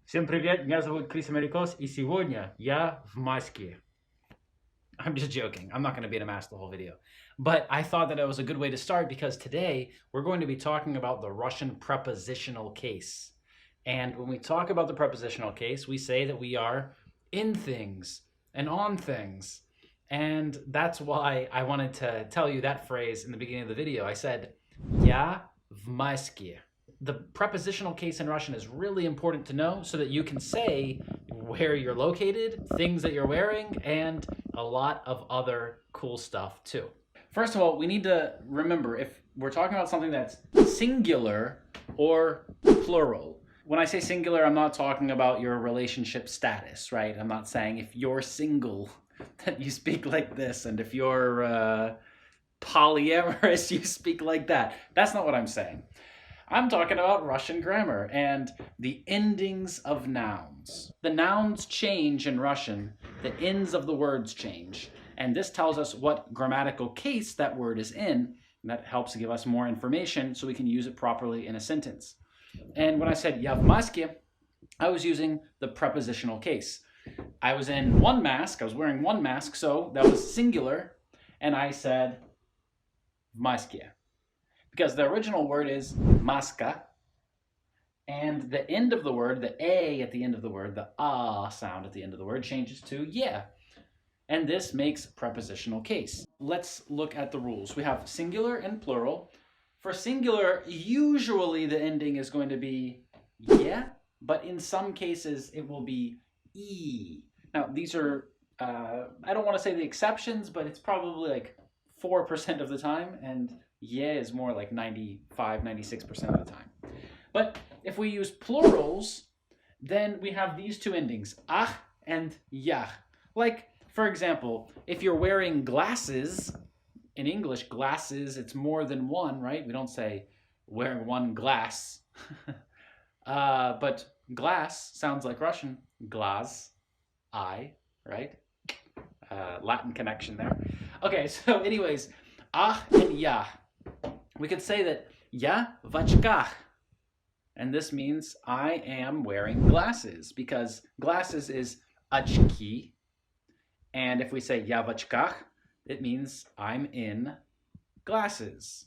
Всем привет, меня зовут Крис Америкос, и сегодня я в маске. I'm just joking. I'm not going to be in a mask the whole video. But I thought that it was a good way to start because today we're going to be talking about the Russian prepositional case. And when we talk about the prepositional case, we say that we are in things and on things. And that's why I wanted to tell you that phrase in the beginning of the video. I said, я в маске. The prepositional case in Russian is really important to know so that you can say where you're located, things that you're wearing, and a lot of other cool stuff too. First of all, we need to remember if we're talking about something that's singular or plural. When I say singular, I'm not talking about your relationship status, right? I'm not saying if you're single that you speak like this, and if you're polyamorous, you speak like that. That's not what I'm saying. I'm talking about Russian grammar and the endings of nouns. The nouns change in Russian, the ends of the words change, and this tells us what grammatical case that word is in, and that helps give us more information so we can use it properly in a sentence. And when I said я в маске, I was using the prepositional case. I was in one mask, I was wearing one mask, so that was singular, and I said в маске. Because the original word is maska, and the end of the word, the a at the end of the word, the ah sound at the end of the word changes to yeah. And this makes prepositional case. Let's look at the rules. We have singular and plural. For singular, usually the ending is going to be yeah, but in some cases it will be e. Now these are, I don't want to say the exceptions, but it's probably like 4% of the time, and yeah is more like 95, 96% of the time. But if we use plurals, then we have these two endings, ah and yah. Like, for example, if you're wearing glasses, in English, glasses, it's more than one, right? We don't say wearing one glass. But glass sounds like Russian, glas, eye, right? Latin connection there. Okay, so anyways, ah and yah. We could say that я в очках, and this means I am wearing glasses, because glasses is очки, and if we say я в очках, it means I'm in glasses.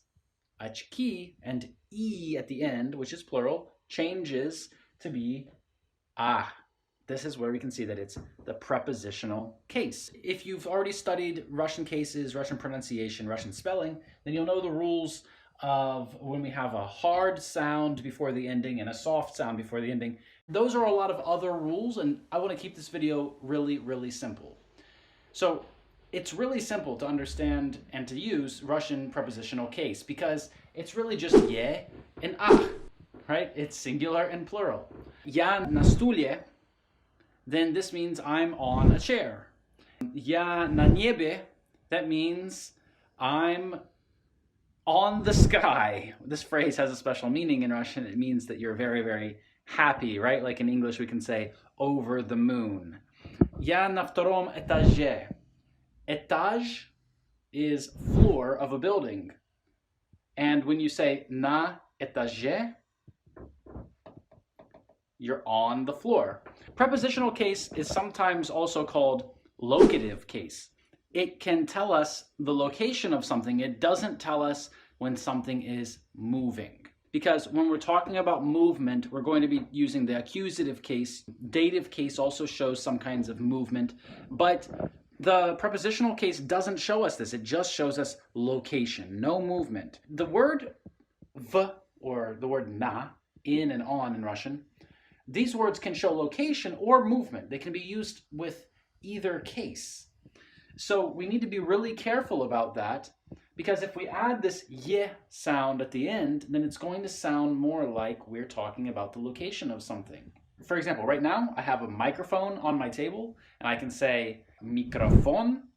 Очки and e at the end, which is plural, changes to be ah. This is where we can see that it's the prepositional case. If you've already studied Russian cases, Russian pronunciation, Russian spelling, then you'll know the rules of when we have a hard sound before the ending and a soft sound before the ending. Those are a lot of other rules, and I want to keep this video really, really simple. So it's really simple to understand and to use Russian prepositional case because it's really just ye and ah, right? It's singular and plural. Я на стуле, then this means I'm on a chair. Я на небе, that means I'm on the sky. This phrase has a special meaning in Russian. It means that you're very, very happy, right? Like in English, we can say over the moon. Я на втором этаже. Etage is floor of a building. And when you say на этаже, you're on the floor. Prepositional case is sometimes also called locative case. It can tell us the location of something. It doesn't tell us when something is moving. Because when we're talking about movement, we're going to be using the accusative case. Dative case also shows some kinds of movement, but the prepositional case doesn't show us this. It just shows us location, no movement. The word v, or the word na, in and on in Russian, these words can show location or movement. They can be used with either case. So we need to be really careful about that, because if we add this ye sound at the end, then it's going to sound more like we're talking about the location of something. For example, right now I have a microphone on my table, and I can say microphone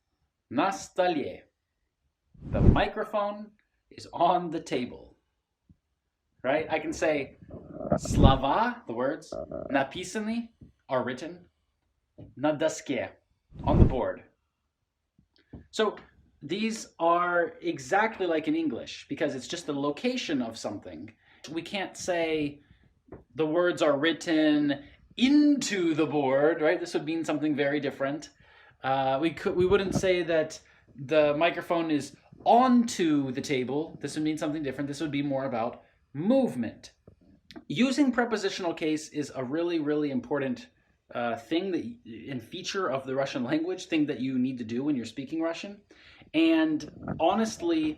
na stole. The microphone is on the table, right? I can say slova, the words, napisany, are written, na dosке, on the board. So these are exactly like in English because it's just the location of something. We can't say the words are written into the board, right? This would mean something very different. We wouldn't say that the microphone is onto the table. This would mean something different. This would be more about movement. Using prepositional case is a really, really important thing and feature of the Russian language, thing that you need to do when you're speaking Russian. And honestly,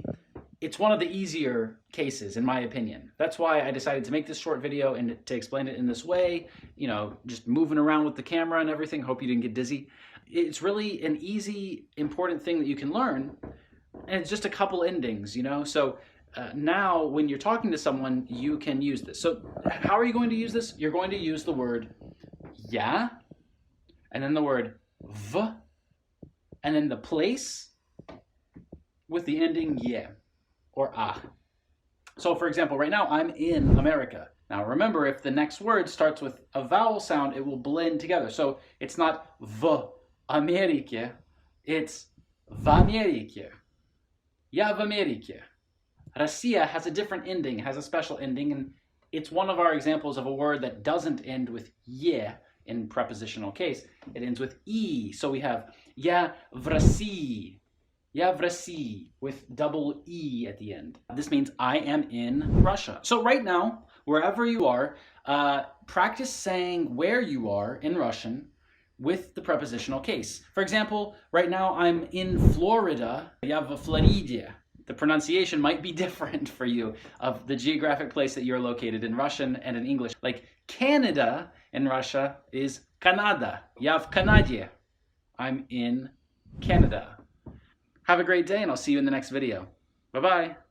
it's one of the easier cases, in my opinion. That's why I decided to make this short video and to explain it in this way, you know, just moving around with the camera and everything. Hope you didn't get dizzy. It's really an easy, important thing that you can learn, and it's just a couple endings, you know? So now when you're talking to someone, you can use this. So how are you going to use this? You're going to use the word ya, and then the word v, and then the place with the ending ye or ah. So for example, right now I'm in America. Now remember, if the next word starts with a vowel sound, it will blend together. So it's not v Amerike, it's v Amerike. Я в Америке. Россия has a different ending, has a special ending, and it's one of our examples of a word that doesn't end with ye in prepositional case. It ends with e. So we have я в России. Я в России with double E at the end. This means I am in Russia. So right now, wherever you are, practice saying where you are in Russian with the prepositional case. For example, right now I'm in Florida. Я в Флориде. The pronunciation might be different for you of the geographic place that you're located in Russian and in English. Like Canada in Russia is Канада. Я в Канаде. I'm in Canada. Have a great day, and I'll see you in the next video. Bye-bye.